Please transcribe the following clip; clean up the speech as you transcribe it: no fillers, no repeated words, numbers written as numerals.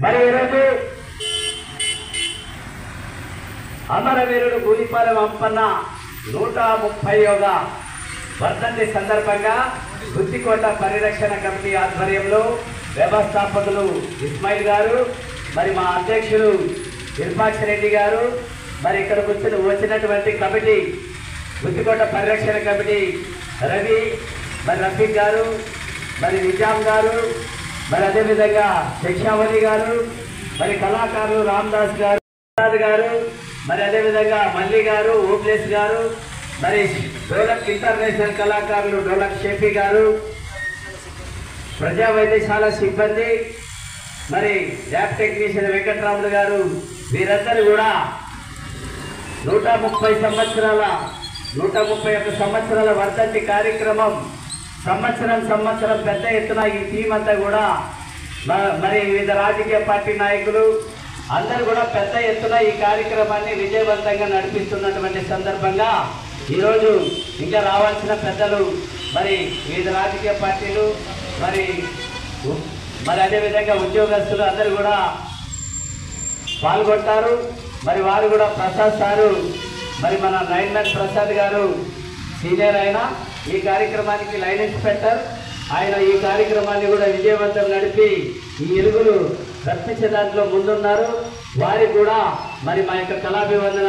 మరి ఈరోజు అమరవీరుడు గూలిపాలెం అంపన్న 130వ వర్ధంతి సందర్భంగా గుత్తికోట పరిరక్షణ కమిటీ ఆధ్వర్యంలో వ్యవస్థాపకులు ఇస్మాయిల్ గారు, మరి మా అధ్యక్షులు ఇర్ఫాక్ష్ రెడ్డి గారు, మరి ఇక్కడికి వచ్చినటువంటి కమిటీ గుత్తికోట పరిరక్షణ కమిటీ రవి, మరి రఫీక్ గారు, మరి నిజాం గారు, మరి అదేవిధంగా శిక్షావళి గారు, మరి కళాకారులు రామదాస్ గారు, మరి అదేవిధంగా మల్లి గారు, ఓబ్లేస్ గారు, మరి డోలక్ ఇంటర్నేషనల్ కళాకారులు డోలక్ షేఫీ గారు, ప్రజా వైద్యశాల సిబ్బంది, మరి ల్యాబ్ టెక్నీషియన్ వెంకటరాములు గారు, వీరందరూ కూడా 131 సంవత్సరాల వర్ధంతి కార్యక్రమం సంవత్సరం పెద్ద ఎత్తున ఈ టీం అంతా కూడా, మరి వివిధ రాజకీయ పార్టీ నాయకులు అందరూ కూడా పెద్ద ఎత్తున ఈ కార్యక్రమాన్ని విజయవంతంగా నడిపిస్తున్నటువంటి సందర్భంగా ఈరోజు ఇంకా రావాల్సిన పెద్దలు, మరి వివిధ రాజకీయ పార్టీలు, మరి అదేవిధంగా ఉద్యోగస్తులు అందరూ కూడా పాల్గొంటారు. మరి వారు కూడా ప్రసాద్ సారు, మరి మన లైన్మెన్ ప్రసాద్ గారు సీనియర్ అయిన ఈ కార్యక్రమానికి లైన్ ఇన్స్పెక్టర్, ఆయన ఈ కార్యక్రమాన్ని కూడా విజయవంతం నడిపి ఈ ఇరుగులు రప్పించే దాంట్లో ముందున్నారు. వారికి కూడా మరి మా యొక్క కళాభివందన